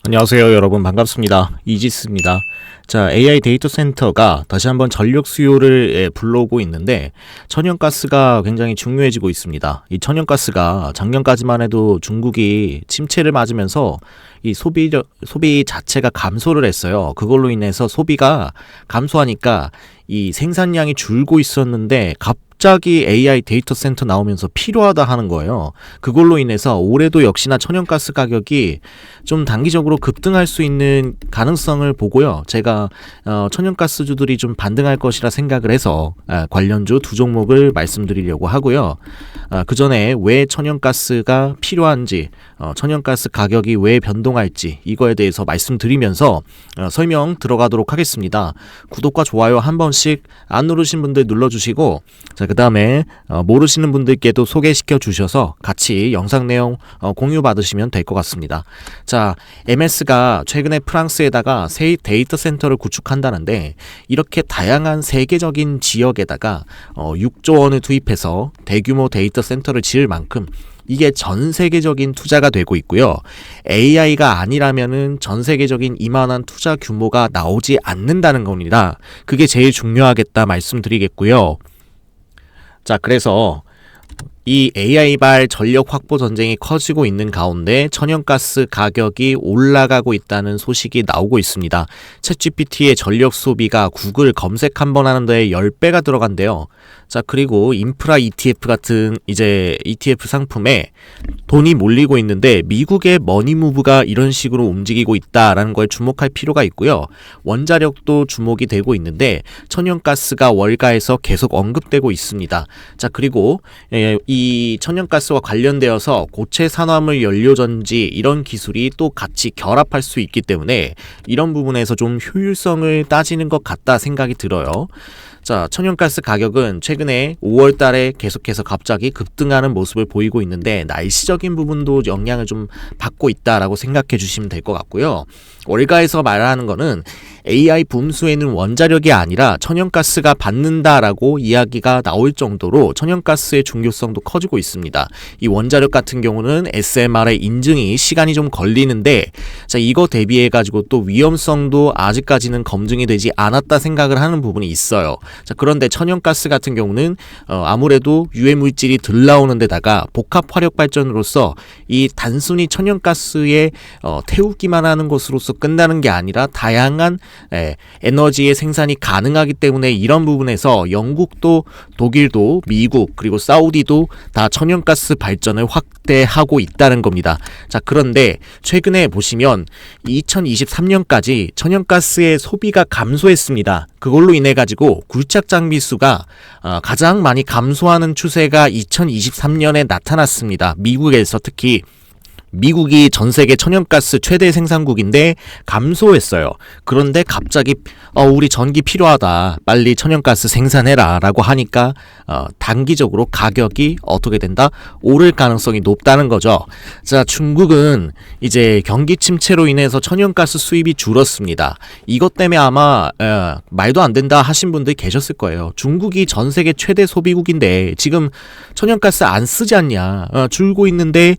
안녕하세요 여러분, 반갑습니다. 이지스입니다. 자, AI 데이터 센터가 다시 한번 전력 수요를 불러오고 있는데, 천연가스가 굉장히 중요해지고 있습니다. 이 천연가스가 작년까지만 해도 중국이 침체를 맞으면서 이 소비 자체가 감소를 했어요. 그걸로 인해서 소비가 감소하니까 이 생산량이 줄고 있었는데 갑자기 AI 데이터 센터 나오면서 필요하다 하는 거예요. 그걸로 인해서 올해도 역시나 천연가스 가격이 좀 단기적으로 급등할 수 있는 가능성을 보고요. 제가 천연가스주들이 좀 반등할 것이라 생각을 해서 관련주 두 종목을 말씀드리려고 하고요. 그 전에 왜 천연가스가 필요한지, 천연가스 가격이 왜 변동할지 이거에 대해서 말씀드리면서 설명 들어가도록 하겠습니다. 구독과 좋아요 한 번씩 안 누르신 분들 눌러주시고, 자, 그 다음에 모르시는 분들께도 소개시켜 주셔서 같이 영상 내용 공유 받으시면 될 것 같습니다. 자, MS가 최근에 프랑스에다가 새 데이터 센터를 구축한다는데, 이렇게 다양한 세계적인 지역에다가 6조 원을 투입해서 대규모 데이터 센터를 지을 만큼 이게 전 세계적인 투자가 되고 있고요. AI가 아니라면은 전 세계적인 이만한 투자 규모가 나오지 않는다는 겁니다. 그게 제일 중요하겠다 말씀드리겠고요. 자, 그래서 이 AI발 전력 확보 전쟁이 커지고 있는 가운데 천연가스 가격이 올라가고 있다는 소식이 나오고 있습니다. 챗GPT의 전력 소비가 구글 검색 한번 하는 데에 10배가 들어간대요. 자, 그리고 인프라 ETF 같은 이제 ETF 상품에 돈이 몰리고 있는데, 미국의 머니무브가 이런 식으로 움직이고 있다라는 걸 주목할 필요가 있고요. 원자력도 주목이 되고 있는데 천연가스가 월가에서 계속 언급되고 있습니다. 자, 그리고 이 천연가스와 관련되어서 고체 산화물 연료전지 이런 기술이 또 같이 결합할 수 있기 때문에 이런 부분에서 좀 효율성을 따지는 것 같다 생각이 들어요. 자, 천연가스 가격은 최근에 5월 달에 계속해서 갑자기 급등하는 모습을 보이고 있는데, 날씨적인 부분도 영향을 좀 받고 있다라고 생각해 주시면 될 것 같고요. 월가에서 말하는 거는 AI 붐수에는 원자력이 아니라 천연가스가 받는다라고 이야기가 나올 정도로 천연가스의 중요성도 커지고 있습니다. 이 원자력 같은 경우는 SMR의 인증이 시간이 좀 걸리는데, 자, 이거 대비해 가지고 또 위험성도 아직까지는 검증이 되지 않았다 생각을 하는 부분이 있어요. 자, 그런데 천연가스 같은 경우는 아무래도 유해 물질이 덜 나오는 데다가 복합 화력 발전으로서 이 단순히 천연가스에 태우기만 하는 것으로서 끝나는 게 아니라 다양한 에너지의 생산이 가능하기 때문에 이런 부분에서 영국도, 독일도, 미국, 그리고 사우디도 다 천연가스 발전을 확대하고 있다는 겁니다. 자, 그런데 최근에 보시면 2023년까지 천연가스의 소비가 감소했습니다. 그걸로 인해 가지고 굴착 장비 수가 가장 많이 감소하는 추세가 2023년에 나타났습니다. 미국에서 특히. 미국이 전 세계 천연가스 최대 생산국인데 감소했어요. 그런데 갑자기 우리 전기 필요하다, 빨리 천연가스 생산해라 라고 하니까 단기적으로 가격이 어떻게 된다? 오를 가능성이 높다는 거죠. 자, 중국은 이제 경기 침체로 인해서 천연가스 수입이 줄었습니다. 이것 때문에 아마 말도 안 된다 하신 분들이 계셨을 거예요. 중국이 전 세계 최대 소비국인데 지금 천연가스 안 쓰지 않냐, 줄고 있는데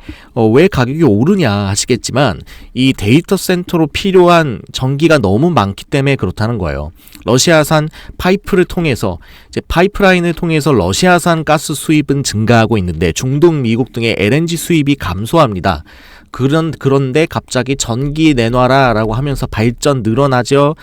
왜 가격이 오르냐 하시겠지만, 이 데이터 센터로 필요한 전기가 너무 많기 때문에 그렇다는 거예요. 러시아산 파이프를 통해서, 이제 파이프라인을 통해서 러시아산 가스 수입은 증가하고 있는데 중동, 미국 등의 LNG 수입이 감소합니다. 그런데 갑자기 전기 내놔라 라고 하면서 발전 늘어나죠.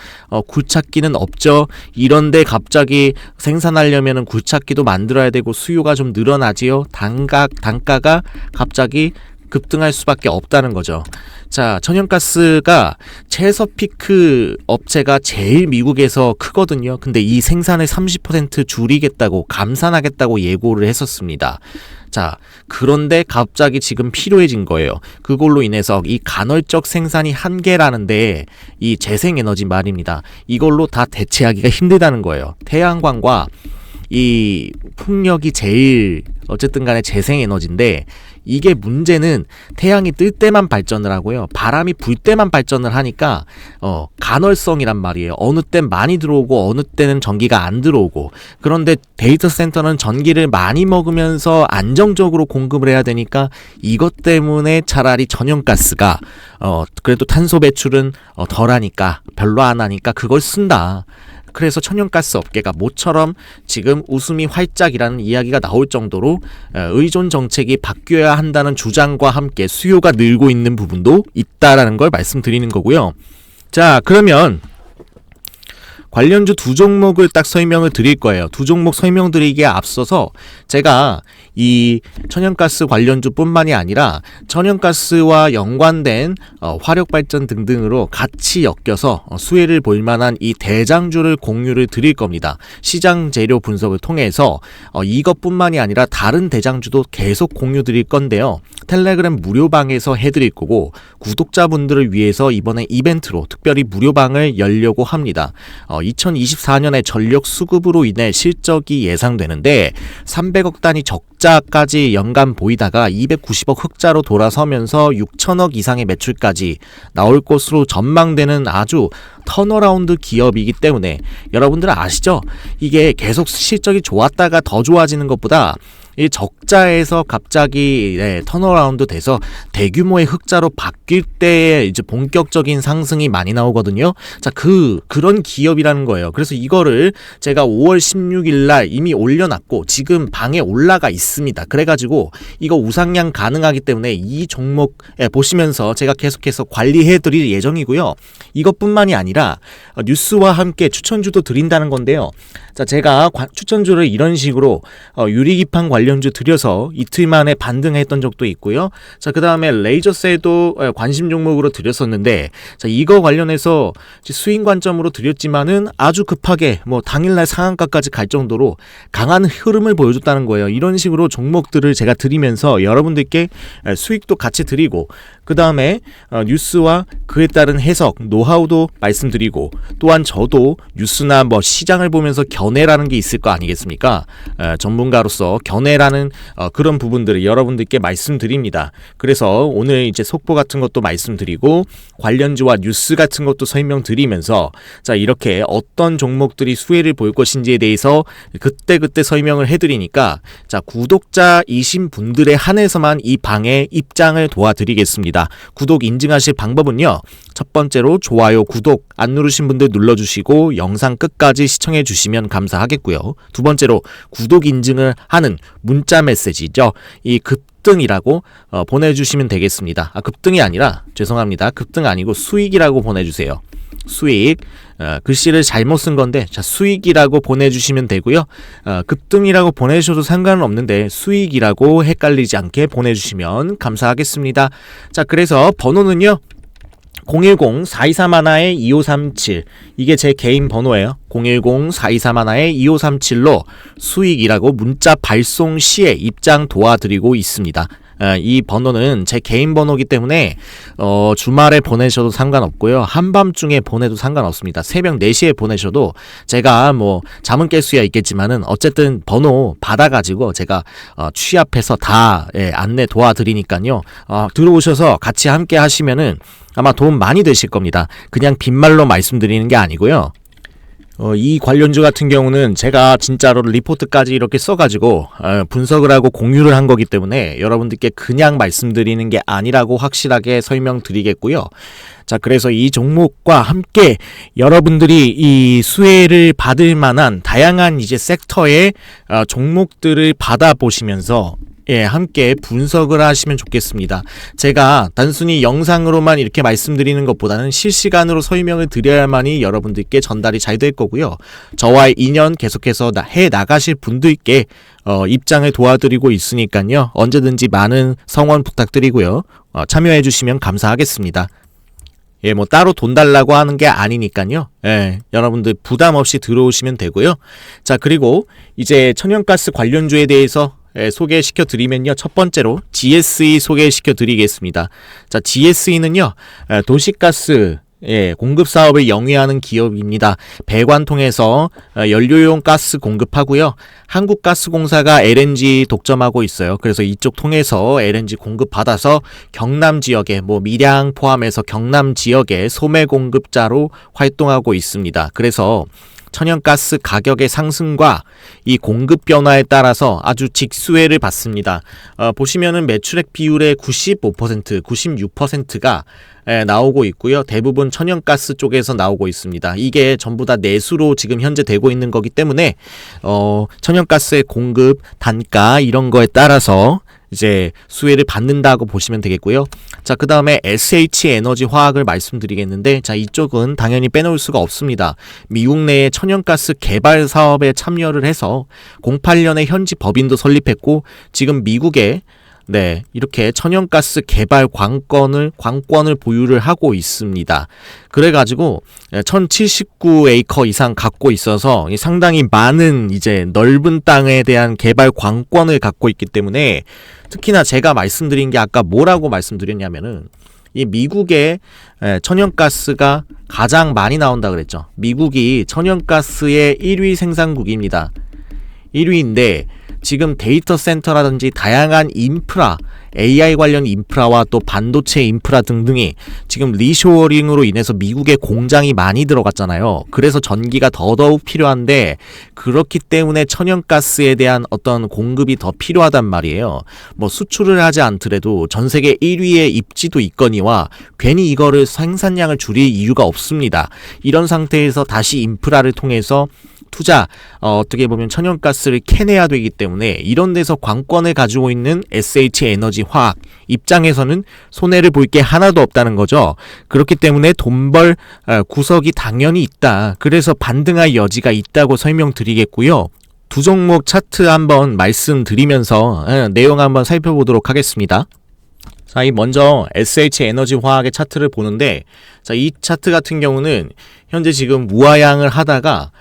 굴착기는 없죠. 이런데 갑자기 생산하려면 굴착기도 만들어야 되고 수요가 좀 늘어나지요. 단가가 갑자기 급등할 수밖에 없다는 거죠. 자, 천연가스가 체서피크 업체가 제일 미국에서 크거든요. 근데 이 생산을 30% 줄이겠다고, 감산하겠다고 예고를 했었습니다. 자, 그런데 갑자기 지금 필요해진 거예요. 그걸로 인해서 이 간헐적 생산이 한계라는데, 이 재생에너지 말입니다. 이걸로 다 대체하기가 힘들다는 거예요. 태양광과 이 풍력이 제일 어쨌든 간에 재생에너지인데, 이게 문제는 태양이 뜰 때만 발전을 하고요, 바람이 불 때만 발전을 하니까 간헐성이란 말이에요. 어느 땐 많이 들어오고 어느 때는 전기가 안 들어오고. 그런데 데이터 센터는 전기를 많이 먹으면서 안정적으로 공급을 해야 되니까 이것 때문에 차라리 천연가스가 그래도 탄소 배출은 덜하니까, 별로 안 하니까 그걸 쓴다. 그래서 천연가스 업계가 모처럼 지금 웃음이 활짝이라는 이야기가 나올 정도로 의존 정책이 바뀌어야 한다는 주장과 함께 수요가 늘고 있는 부분도 있다라는 걸 말씀드리는 거고요. 자, 그러면 관련주 두 종목을 딱 설명을 드릴 거예요. 두 종목 설명드리기에 앞서서 제가 이 천연가스 관련주뿐만이 아니라 천연가스와 연관된 화력발전 등등으로 같이 엮여서 수혜를 볼 만한 이 대장주를 공유를 드릴 겁니다. 시장 재료 분석을 통해서 이것뿐만이 아니라 다른 대장주도 계속 공유 드릴 건데요. 텔레그램 무료방에서 해드릴 거고, 구독자분들을 위해서 이번에 이벤트로 특별히 무료방을 열려고 합니다. 2024년에 전력 수급으로 인해 실적이 예상되는데 300억 단위 적자까지 연간 보이다가 290억 흑자로 돌아서면서 6천억 이상의 매출까지 나올 것으로 전망되는 아주 턴어라운드 기업이기 때문에, 여러분들은 아시죠? 이게 계속 실적이 좋았다가 더 좋아지는 것보다 이 적자에서 갑자기 턴어라운드 돼서 대규모의 흑자로 바뀔 때에 이제 본격적인 상승이 많이 나오거든요. 자, 그런 기업이라는 거예요. 그래서 이거를 제가 5월 16일 날 이미 올려놨고 지금 방에 올라가 있습니다. 그래가지고 이거 우상향 가능하기 때문에 이 종목 보시면서 제가 계속해서 관리해 드릴 예정이고요. 이것뿐만이 아니라 뉴스와 함께 추천주도 드린다는 건데요. 자, 제가 추천주를 이런 식으로 유리기판 관련주 드려서 이틀 만에 반등했던 적도 있고요. 자, 그 다음에 레이저셀도 관심 종목으로 드렸었는데, 자, 이거 관련해서 수익 관점으로 드렸지만은 아주 급하게 뭐 당일날 상한가까지 갈 정도로 강한 흐름을 보여줬다는 거예요. 이런 식으로 종목들을 제가 드리면서 여러분들께 수익도 같이 드리고, 그 다음에 뉴스와 그에 따른 해석, 노하우도 말씀드리고, 또한 저도 뉴스나 뭐 시장을 보면서 견해라는 게 있을 거 아니겠습니까? 전문가로서 견해라는 그런 부분들을 여러분들께 말씀드립니다. 그래서 오늘 이제 속보 같은 것도 말씀드리고 관련주와 뉴스 같은 것도 설명드리면서, 자, 이렇게 어떤 종목들이 수혜를 볼 것인지에 대해서 그때그때 설명을 해드리니까, 자, 구독자이신 분들에 한해서만 이 방에 입장을 도와드리겠습니다. 구독 인증하실 방법은요, 첫 번째로 좋아요, 구독 안 누르신 분들 눌러주시고 영상 끝까지 시청해 주시면 감사하겠고요. 두 번째로 구독 인증을 하는 문자 메시지죠. 이 급등이라고 보내주시면 되겠습니다. 급등이 아니라, 죄송합니다. 급등 아니고 수익이라고 보내주세요. 수익, 글씨를 잘못 쓴 건데, 자, 수익이라고 보내주시면 되고요. 급등이라고 보내주셔도 상관은 없는데 수익이라고 헷갈리지 않게 보내주시면 감사하겠습니다. 자, 그래서 번호는요, 010-423-2537, 이게 제 개인 번호예요. 010-423-2537로 수익이라고 문자 발송 시에 입장 도와드리고 있습니다. 이 번호는 제 개인 번호이기 때문에 주말에 보내셔도 상관없고요, 한밤중에 보내도 상관없습니다. 새벽 4시에 보내셔도 제가 뭐 잠은 깰 수야 있겠지만은 어쨌든 번호 받아가지고 제가 취합해서 다 안내 도와드리니까요. 들어오셔서 같이 함께 하시면은 아마 도움 많이 되실 겁니다. 그냥 빈말로 말씀드리는 게 아니고요. 이 관련주 같은 경우는 제가 진짜로 리포트까지 이렇게 써가지고 분석을 하고 공유를 한 거기 때문에 여러분들께 그냥 말씀드리는 게 아니라고 확실하게 설명드리겠고요. 자, 그래서 이 종목과 함께 여러분들이 이 수혜를 받을 만한 다양한 이제 섹터의 종목들을 받아보시면서 함께 분석을 하시면 좋겠습니다. 제가 단순히 영상으로만 이렇게 말씀드리는 것보다는 실시간으로 설명을 드려야만이 여러분들께 전달이 잘 될 거고요. 저와의 인연 계속해서 해 나가실 분들께 입장을 도와드리고 있으니까요. 언제든지 많은 성원 부탁드리고요. 참여해 주시면 감사하겠습니다. 뭐 따로 돈 달라고 하는 게 아니니까요. 여러분들 부담 없이 들어오시면 되고요. 자, 그리고 이제 천연가스 관련주에 대해서 소개시켜 드리면요, 첫 번째로 GSE 소개시켜 드리겠습니다. 자, GSE는요, 도시가스 공급 사업을 영위하는 기업입니다. 배관 통해서 연료용 가스 공급하고요. 한국가스공사가 LNG 독점하고 있어요. 그래서 이쪽 통해서 LNG 공급받아서 경남 지역에 밀양 포함해서 경남 지역의 소매 공급자로 활동하고 있습니다. 그래서 천연가스 가격의 상승과 이 공급 변화에 따라서 아주 직수혜를 받습니다. 보시면은 매출액 비율의 95%, 96%가 나오고 있고요. 대부분 천연가스 쪽에서 나오고 있습니다. 이게 전부 다 내수로 지금 현재 되고 있는 거기 때문에 천연가스의 공급, 단가 이런 거에 따라서 이제 수혜를 받는다고 보시면 되겠고요. 자, 그 다음에 SH에너지화학을 말씀드리겠는데, 자, 이쪽은 당연히 빼놓을 수가 없습니다. 미국 내에 천연가스 개발 사업에 참여를 해서 08년에 현지 법인도 설립했고, 지금 미국에 이렇게 천연가스 개발 관권을 보유를 하고 있습니다. 그래가지고 1079에이커 이상 갖고 있어서 상당히 많은 이제 넓은 땅에 대한 개발 관권을 갖고 있기 때문에, 특히나 제가 말씀드린 게 아까 뭐라고 말씀드렸냐면은 이 미국의 천연가스가 가장 많이 나온다 그랬죠. 미국이 천연가스의 1위 생산국입니다. 1위인데 지금 데이터 센터라든지 다양한 인프라, AI 관련 인프라와 또 반도체 인프라 등등이 지금 리쇼어링으로 인해서 미국에 공장이 많이 들어갔잖아요. 그래서 전기가 더더욱 필요한데, 그렇기 때문에 천연가스에 대한 어떤 공급이 더 필요하단 말이에요. 수출을 하지 않더라도 전 세계 1위의 입지도 있거니와 괜히 이거를 생산량을 줄일 이유가 없습니다. 이런 상태에서 다시 인프라를 통해서 투자, 어떻게 보면 천연가스를 캐내야 되기 때문에 이런 데서 관건을 가지고 있는 SH에너지화학 입장에서는 손해를 볼 게 하나도 없다는 거죠. 그렇기 때문에 돈벌 구석이 당연히 있다. 그래서 반등할 여지가 있다고 설명드리겠고요. 두 종목 차트 한번 말씀드리면서 내용 한번 살펴보도록 하겠습니다. 자, 이 먼저 SH에너지화학의 차트를 보는데, 자, 이 차트 같은 경우는 현재 지금 우하향을 하다가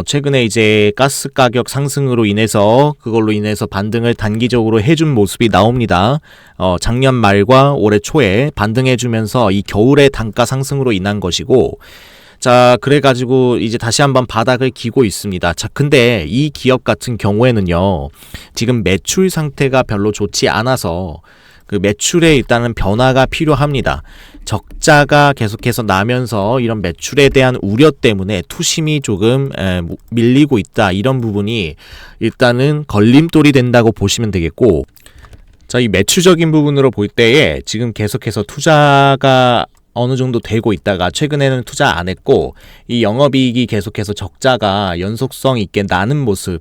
최근에 이제 가스 가격 상승으로 인해서 그걸로 인해서 반등을 단기적으로 해준 모습이 나옵니다. 작년 말과 올해 초에 반등해주면서 이 겨울의 단가 상승으로 인한 것이고, 자, 그래가지고 이제 다시 한번 바닥을 기고 있습니다. 자, 근데 이 기업 같은 경우에는요, 지금 매출 상태가 별로 좋지 않아서 그 매출에 일단은 변화가 필요합니다. 적자가 계속해서 나면서 이런 매출에 대한 우려 때문에 투심이 조금 밀리고 있다. 이런 부분이 일단은 걸림돌이 된다고 보시면 되겠고, 자, 이 매출적인 부분으로 볼 때에 지금 계속해서 투자가 어느 정도 되고 있다가 최근에는 투자 안 했고, 이 영업이익이 계속해서 적자가 연속성 있게 나는 모습,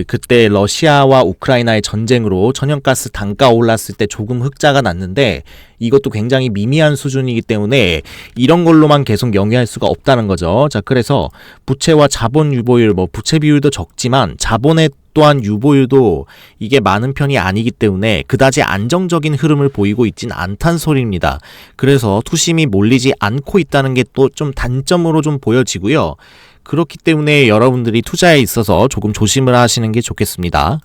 그때 러시아와 우크라이나의 전쟁으로 천연가스 단가 올랐을 때 조금 흑자가 났는데, 이것도 굉장히 미미한 수준이기 때문에 이런 걸로만 계속 영위할 수가 없다는 거죠. 자, 그래서 부채와 자본 유보율, 부채 비율도 적지만 자본의 또한 유보율도 이게 많은 편이 아니기 때문에 그다지 안정적인 흐름을 보이고 있진 않단 소리입니다. 그래서 투심이 몰리지 않고 있다는 게 또 좀 단점으로 좀 보여지고요. 그렇기 때문에 여러분들이 투자에 있어서 조금 조심을 하시는 게 좋겠습니다.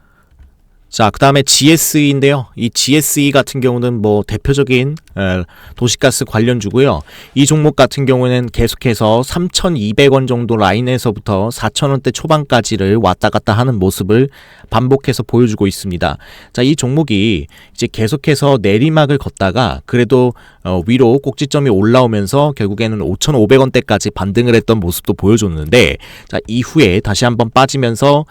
자, 그 다음에 GSE인데요. 이 GSE 같은 경우는 대표적인 도시가스 관련주고요. 이 종목 같은 경우는 계속해서 3,200원 정도 라인에서부터 4,000원대 초반까지를 왔다 갔다 하는 모습을 반복해서 보여주고 있습니다. 자, 이 종목이 이제 계속해서 내리막을 걷다가 그래도 위로 꼭지점이 올라오면서 결국에는 5,500원대까지 반등을 했던 모습도 보여줬는데, 자, 이후에 다시 한번 빠지면서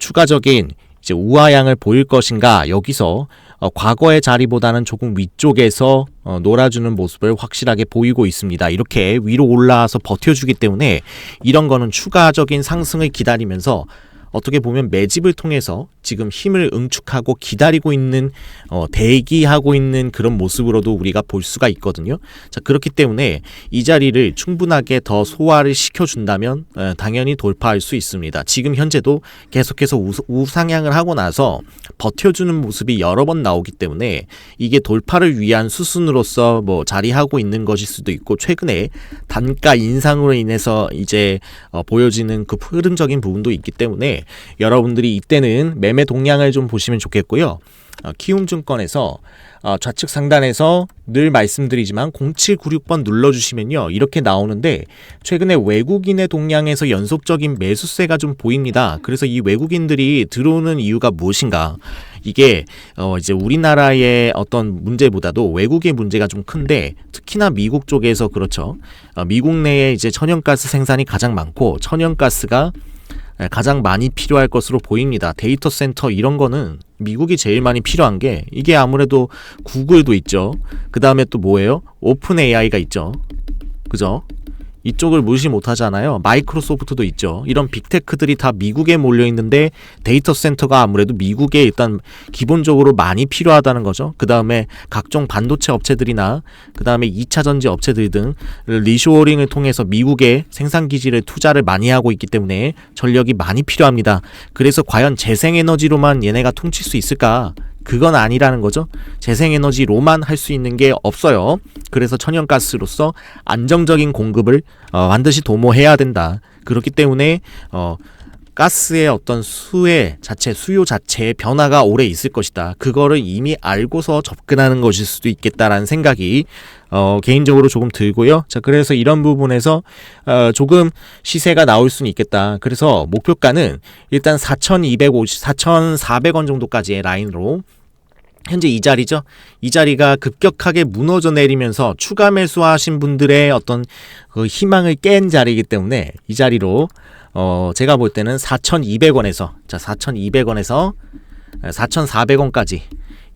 추가적인 이제 우하향을 보일 것인가, 여기서 과거의 자리보다는 조금 위쪽에서 놀아주는 모습을 확실하게 보이고 있습니다. 이렇게 위로 올라와서 버텨주기 때문에 이런 거는 추가적인 상승을 기다리면서 어떻게 보면 매집을 통해서 지금 힘을 응축하고 기다리고 있는, 대기하고 있는 그런 모습으로도 우리가 볼 수가 있거든요. 자, 그렇기 때문에 이 자리를 충분하게 더 소화를 시켜준다면 당연히 돌파할 수 있습니다. 지금 현재도 계속해서 우상향을 하고 나서 버텨주는 모습이 여러 번 나오기 때문에 이게 돌파를 위한 수순으로서 자리하고 있는 것일 수도 있고, 최근에 단가 인상으로 인해서 이제 보여지는 그 흐름적인 부분도 있기 때문에 여러분들이 이때는 매매 동향을 좀 보시면 좋겠고요. 키움증권에서 좌측 상단에서 늘 말씀드리지만 0796번 눌러주시면요 이렇게 나오는데 최근에 외국인의 동향에서 연속적인 매수세가 좀 보입니다. 그래서 이 외국인들이 들어오는 이유가 무엇인가? 이게 이제 우리나라의 어떤 문제보다도 외국의 문제가 좀 큰데 특히나 미국 쪽에서 그렇죠. 미국 내에 이제 천연가스 생산이 가장 많고 천연가스가 가장 많이 필요할 것으로 보입니다. 데이터 센터 이런 거는 미국이 제일 많이 필요한 게 이게 아무래도 구글도 있죠. 그 다음에 또 뭐예요? 오픈 AI가 있죠. 그죠? 이쪽을 무시 못하잖아요. 마이크로소프트도 있죠. 이런 빅테크들이 다 미국에 몰려있는데 데이터 센터가 아무래도 미국에 일단 기본적으로 많이 필요하다는 거죠. 그 다음에 각종 반도체 업체들이나 그 다음에 2차 전지 업체들 등 리쇼어링을 통해서 미국에 생산기지를 투자를 많이 하고 있기 때문에 전력이 많이 필요합니다. 그래서 과연 재생에너지로만 얘네가 퉁칠 수 있을까? 그건 아니라는 거죠. 재생에너지로만 할 수 있는 게 없어요. 그래서 천연가스로서 안정적인 공급을 반드시 도모해야 된다. 그렇기 때문에 가스의 어떤 수요 자체의 변화가 오래 있을 것이다. 그거를 이미 알고서 접근하는 것일 수도 있겠다라는 생각이 개인적으로 조금 들고요. 자, 그래서 이런 부분에서 조금 시세가 나올 수는 있겠다. 그래서 목표가는 일단 4,400원 정도까지의 라인으로 현재 이 자리죠. 이 자리가 급격하게 무너져 내리면서 추가 매수하신 분들의 어떤 그 희망을 깬 자리이기 때문에 이 자리로 제가 볼 때는 4,200원에서 4,400원까지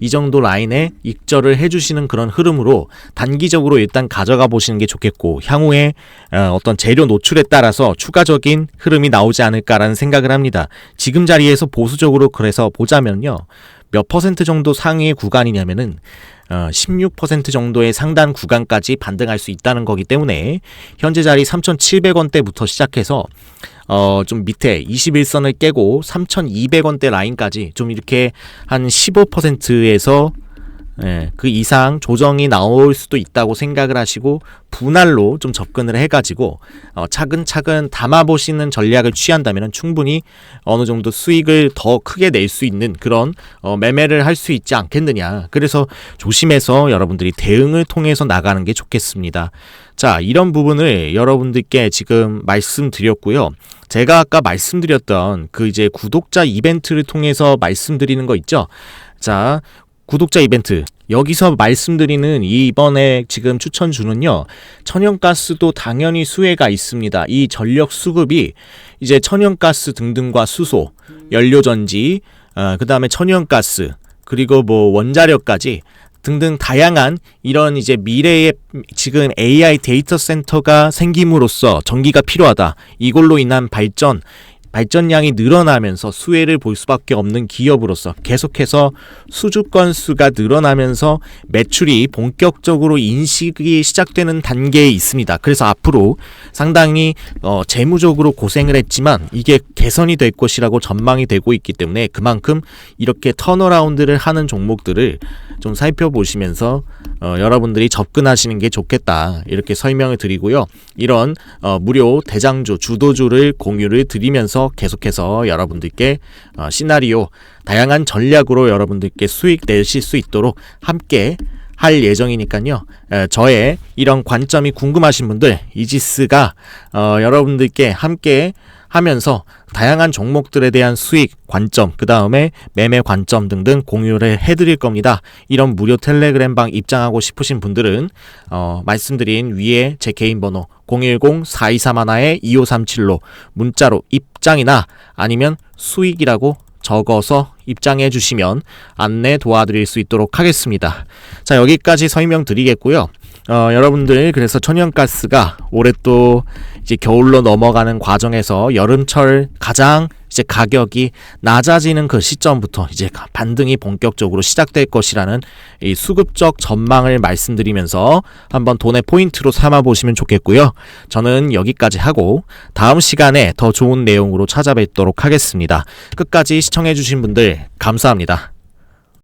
이 정도 라인에 익절을 해주시는 그런 흐름으로 단기적으로 일단 가져가 보시는 게 좋겠고 향후에 어떤 재료 노출에 따라서 추가적인 흐름이 나오지 않을까라는 생각을 합니다. 지금 자리에서 보수적으로 그래서 보자면요. 몇 퍼센트 정도 상위의 구간이냐면은 16% 정도의 상단 구간까지 반등할 수 있다는 거기 때문에 현재 자리 3,700원대부터 시작해서 좀 밑에 21선을 깨고 3,200원대 라인까지 좀 이렇게 한 15%에서 그 이상 조정이 나올 수도 있다고 생각을 하시고 분할로 좀 접근을 해가지고 차근차근 담아보시는 전략을 취한다면 충분히 어느 정도 수익을 더 크게 낼 수 있는 그런 매매를 할 수 있지 않겠느냐. 그래서 조심해서 여러분들이 대응을 통해서 나가는 게 좋겠습니다. 자, 이런 부분을 여러분들께 지금 말씀드렸고요. 제가 아까 말씀드렸던 그 이제 구독자 이벤트를 통해서 말씀드리는 거 있죠. 자, 구독자 이벤트 여기서 말씀드리는 이번에 지금 추천주는요 천연가스도 당연히 수혜가 있습니다. 이 전력 수급이 이제 천연가스 등등과 수소, 연료전지, 그 다음에 천연가스 그리고 뭐 원자력까지 등등 다양한 이런 이제 미래의 지금 AI 데이터 센터가 생김으로써 전기가 필요하다. 이걸로 인한 발전량이 늘어나면서 수혜를 볼 수밖에 없는 기업으로서 계속해서 수주 건수가 늘어나면서 매출이 본격적으로 인식이 시작되는 단계에 있습니다. 그래서 앞으로 상당히 재무적으로 고생을 했지만 이게 개선이 될 것이라고 전망이 되고 있기 때문에 그만큼 이렇게 턴어라운드를 하는 종목들을 좀 살펴보시면서 여러분들이 접근하시는 게 좋겠다 이렇게 설명을 드리고요. 이런 무료 대장주 주도주를 공유를 드리면서 계속해서 여러분들께 시나리오 다양한 전략으로 여러분들께 수익 내실 수 있도록 함께 할 예정이니까요. 저의 이런 관점이 궁금하신 분들 이지스가 여러분들께 함께 하면서 다양한 종목들에 대한 수익 관점, 그 다음에 매매 관점 등등 공유를 해드릴 겁니다. 이런 무료 텔레그램방 입장하고 싶으신 분들은 말씀드린 위에 제 개인 번호 010-4231-2537로 문자로 입장이나 아니면 수익이라고 적어서 입장해 주시면 안내 도와드릴 수 있도록 하겠습니다. 자, 여기까지 설명드리겠고요. 여러분들 그래서 천연가스가 올해 또 이제 겨울로 넘어가는 과정에서 여름철 가장 이제 가격이 낮아지는 그 시점부터 이제 반등이 본격적으로 시작될 것이라는 이 수급적 전망을 말씀드리면서 한번 돈의 포인트로 삼아 보시면 좋겠고요. 저는 여기까지 하고 다음 시간에 더 좋은 내용으로 찾아뵙도록 하겠습니다. 끝까지 시청해 주신 분들 감사합니다.